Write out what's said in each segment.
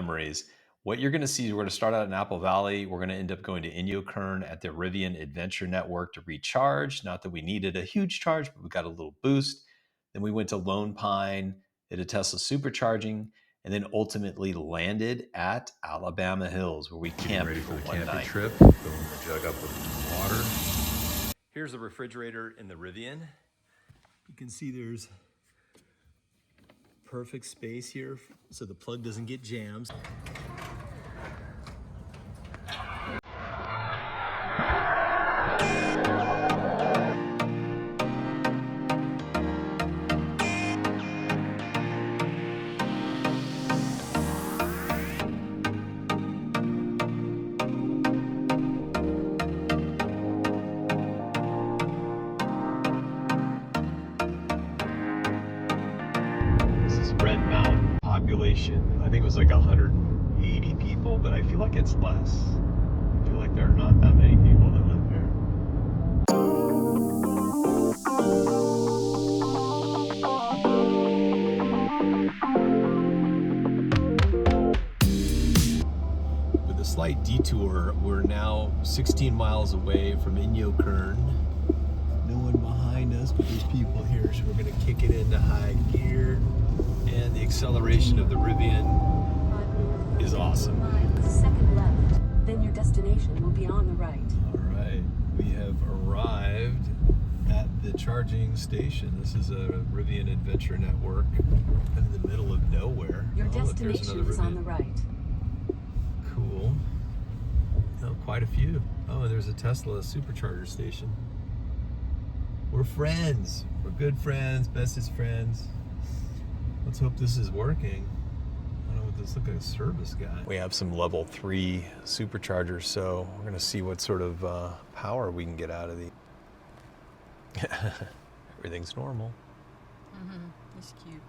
memories. What you're going to see, we're going to start out in Apple Valley. We're going to end up going to Inyokern at the Rivian Adventure Network to recharge. Not that we needed a huge charge, but we got a little boost. Then we went to Lone Pine, did a Tesla supercharging, and then ultimately landed at Alabama Hills, where we camped ready for the one camping night. trip. Filling the jug up with water. Here's the refrigerator in the Rivian. You can see there's perfect space here so the plug doesn't get jammed. I think it was like 180 people, but I feel like it's less. I feel like there are not that many people that live there. With a slight detour, we're now 16 miles away from Inyokern. No one behind us, but there's people here, so we're going to kick it into high gear. And the acceleration of the Rivian is awesome. Second left, then your destination will be on the right. All right, we have arrived at the charging station. This is a Rivian Adventure Network in the middle of nowhere. Your destination is on the right. Cool. Oh, quite a few. Oh, and there's a Tesla supercharger station. We're friends. We're good friends, bestest friends. Let's hope this is working. I don't know what this looks like, a service guy. We have some level 3 superchargers, so we're gonna see what sort of power we can get out of these. Everything's normal. He's cute.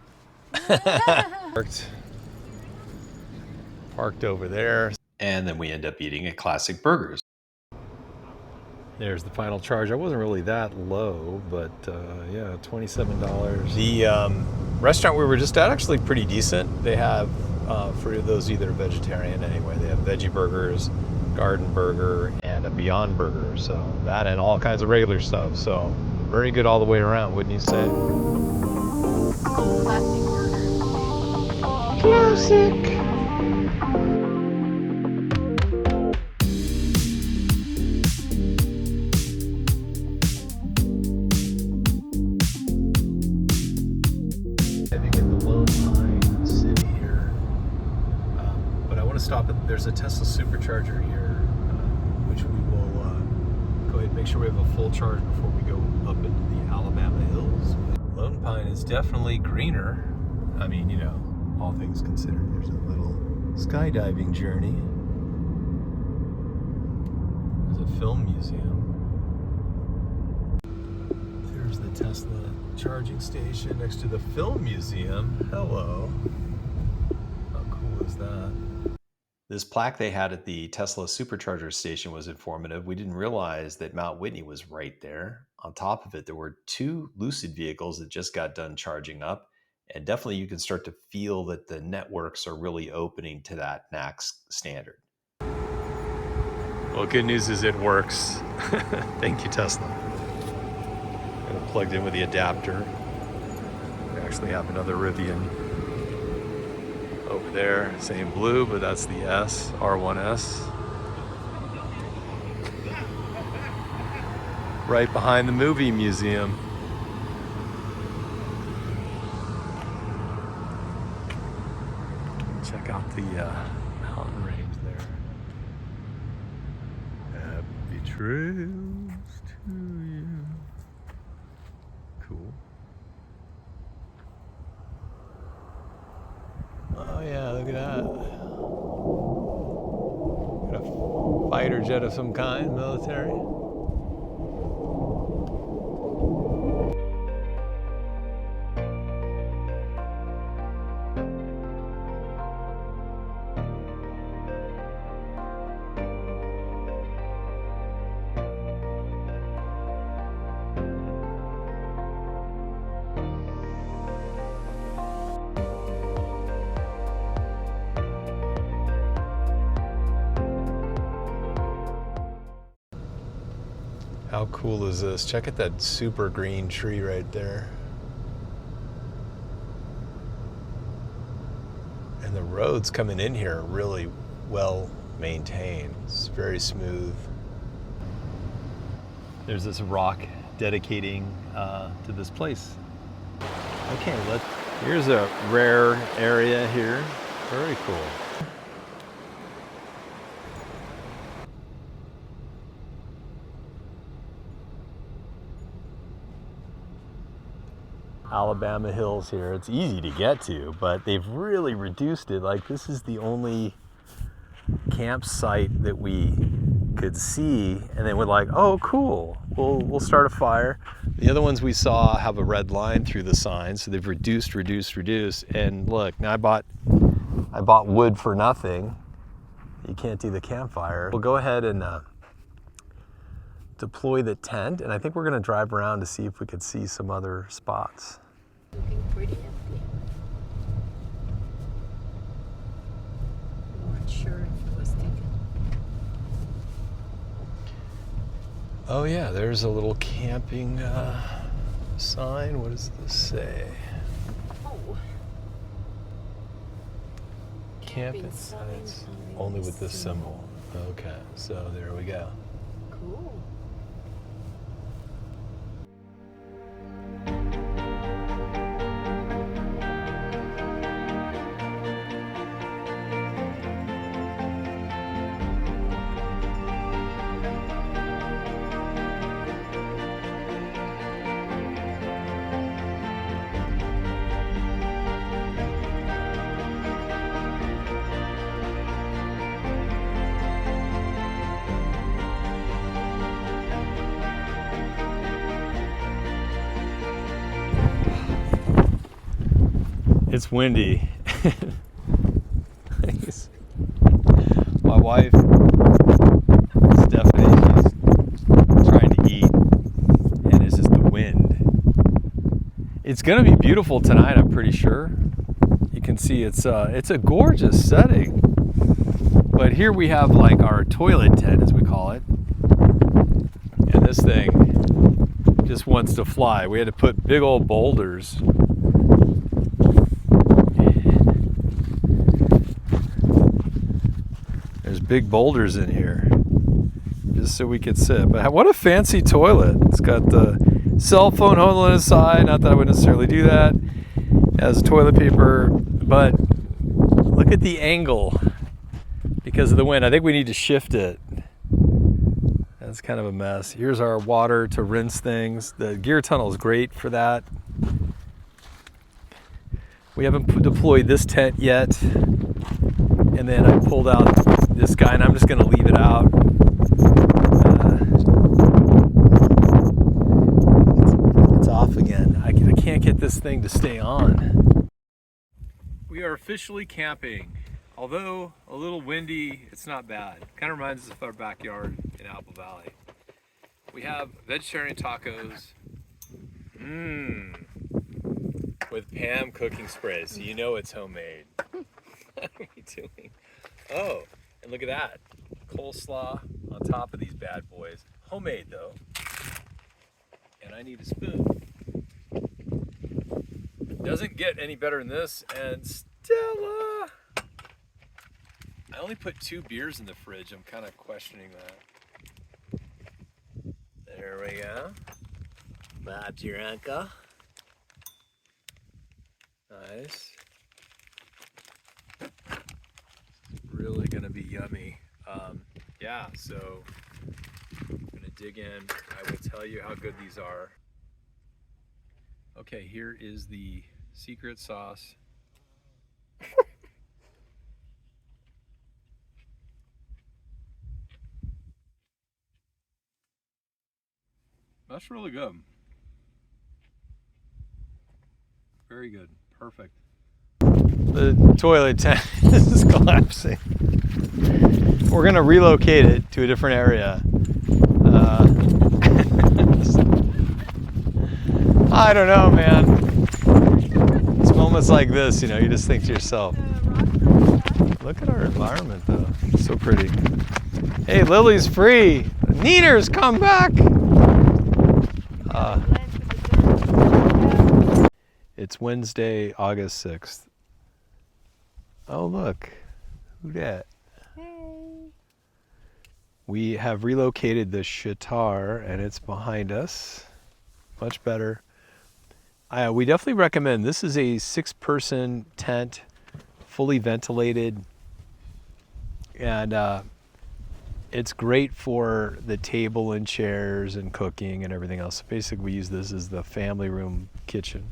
Parked over there. And then we end up eating at Classic Burgers. There's the final charge. I wasn't really that low, but yeah, $27. The restaurant we were just at, actually pretty decent. They have, for those either vegetarian anyway, they have veggie burgers, garden burger, and a Beyond Burger. So that and all kinds of regular stuff. So very good all the way around, wouldn't you say? Classic burger. Classic. Stop at, there's a Tesla supercharger here, which we will go ahead and make sure we have a full charge before we go up into the Alabama Hills. Lone Pine is definitely greener. I mean, you know, all things considered. There's a little skydiving journey. There's a film museum. There's the Tesla charging station next to the film museum. Hello. How cool is that? This plaque they had at the Tesla supercharger station was informative. We didn't realize that Mount Whitney was right there. On top of it, there were 2 Lucid vehicles that just got done charging up. And definitely you can start to feel that the networks are really opening to that NACS standard. Well, good news is it works. Thank you, Tesla. Got it plugged in with the adapter. We actually have another Rivian over there, same blue, but that's the S, R1S. Right behind the movie museum. Check out the mountain range there. Happy trails to you. Cool. Oh yeah, look at that. Got a fighter jet of some kind, military. How cool is this? Check out that super green tree right there. And the roads coming in here are really well maintained. It's very smooth. There's this rock dedicating to this place. Okay, here's a rare area here. Very cool. Alabama Hills here. It's easy to get to, but they've really reduced it. Like, this is the only campsite that we could see, and then we're like, oh cool, we'll start a fire. The other ones we saw have a red line through the sign, so they've reduced, and look, now I bought wood for nothing. You can't do the campfire. We'll go ahead and deploy the tent, and I think we're gonna drive around to see if we could see some other spots. Looking pretty empty. We weren't sure if it was taken. Oh yeah, there's a little camping sign. What does this say? Oh. Camping signs only with this symbol. Okay, so there we go. Cool. It's windy. My wife, Stephanie, she's trying to eat, and it's just the wind. It's gonna be beautiful tonight, I'm pretty sure. You can see it's a gorgeous setting. But here we have like our toilet tent, as we call it, and this thing just wants to fly. We had to put big old boulders. There's big boulders in here just so we could sit. But what a fancy toilet. It's got the cell phone holder on the side. Not that I would necessarily do that. It has toilet paper, but look at the angle because of the wind. I think we need to shift it. That's kind of a mess. Here's our water to rinse things. The gear tunnel is great for that. We haven't deployed this tent yet. And then I pulled out this guy, and I'm just going to leave it out. It's off again. I can't get this thing to stay on. We are officially camping. Although a little windy, it's not bad. Kind of reminds us of our backyard in Apple Valley. We have vegetarian tacos. With Pam cooking sprays, so you know it's homemade. What are we doing? Oh, and look at that. Coleslaw on top of these bad boys. Homemade though. And I need a spoon. Doesn't get any better than this. And Stella! I only put 2 beers in the fridge. I'm kind of questioning that. There we go. Bob's your uncle. Nice. Really gonna be yummy. Yeah, so I'm gonna dig in. I will tell you how good these are. Okay, here is the secret sauce. That's really good. Very good. Perfect. The toilet tent is collapsing. We're gonna relocate it to a different area. I don't know, man. It's moments like this, you know, you just think to yourself, look at our environment though. It's so pretty. Hey, Lily's free. Neaters, come back. It's Wednesday, August 6th. Oh, look. Who dat? Hey. We have relocated the Shatar, and it's behind us. Much better. We definitely recommend. This is a 6-person tent, fully ventilated, and it's great for the table and chairs and cooking and everything else. Basically, we use this as the family room kitchen.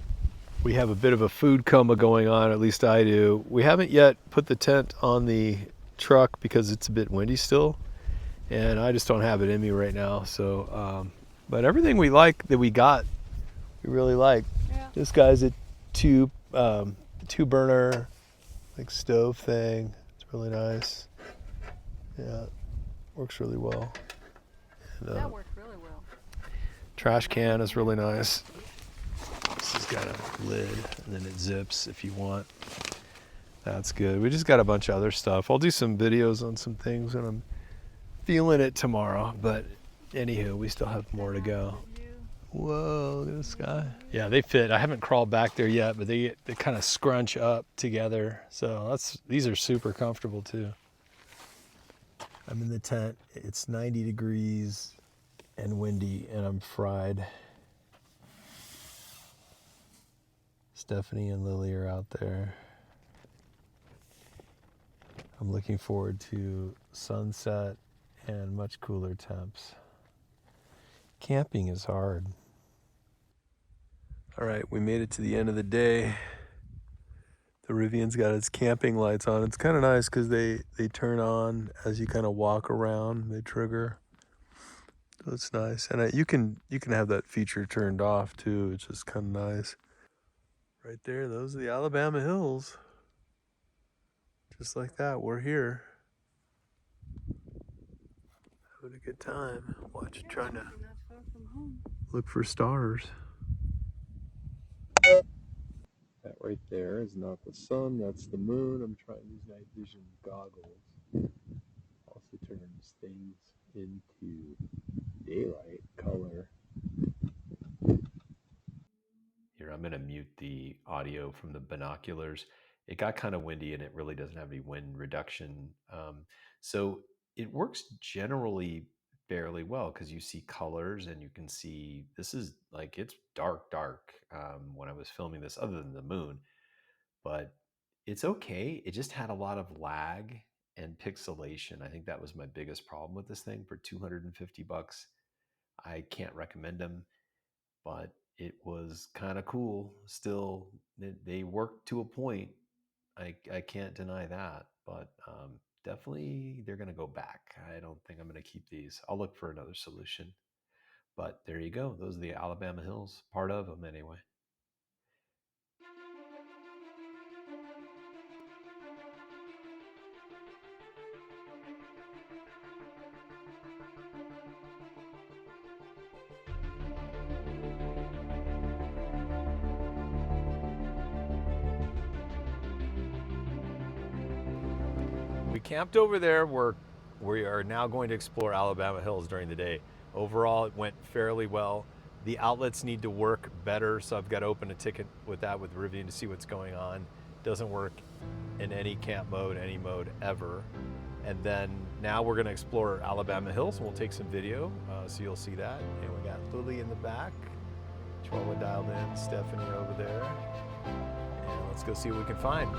We have a bit of a food coma going on, at least I do. We haven't yet put the tent on the truck because it's a bit windy still, and I just don't have it in me right now. So, but everything we like that we got, we really like. Yeah. This guy's a two burner like stove thing. It's really nice. Yeah, works really well. And, That worked really well. trash can is really nice. This has got a lid, and then it zips if you want. That's good. We just got a bunch of other stuff. I'll do some videos on some things when I'm feeling it tomorrow. But anywho, we still have more to go. Whoa, look at this guy. Yeah, they fit. I haven't crawled back there yet, but they kind of scrunch up together. So these are super comfortable too. I'm in the tent. It's 90 degrees and windy, and I'm fried. Stephanie and Lily are out there. I'm looking forward to sunset and much cooler temps. Camping is hard. All right, we made it to the end of the day. The Rivian's got its camping lights on. It's kind of nice because they turn on as you kind of walk around. They trigger. So it's nice. And you can have that feature turned off too. It's just kind of nice. Right there, those are the Alabama hills. Just like that, we're here. Having a good time. Trying to look for stars. That right there is not the sun, that's the moon. I'm trying these night vision goggles. Also turns things into daylight color. Here, I'm going to mute the audio from the binoculars. It got kind of windy and it really doesn't have any wind reduction. So it works generally fairly well because you see colors and you can see, this is like, it's dark when I was filming this, other than the moon, but it's okay. It just had a lot of lag and pixelation. I think that was my biggest problem with this thing. For $250, I can't recommend them, but it was kind of cool. Still, they worked to a point. I can't deny that, but definitely they're going to go back. I don't think I'm going to keep these. I'll look for another solution. But there you go. Those are the Alabama hills, part of them anyway. We camped over there. We are now going to explore Alabama hills during the day. Overall, it went fairly well. The outlets need to work better, so I've got to open a ticket with Rivian to see what's going on. Doesn't work in any camp mode, any mode ever. And then now we're going to explore Alabama hills, and we'll take some video, so you'll see that. And we got Lily in the back, Chihuahua dialed in, Stephanie over there, and let's go see what we can find.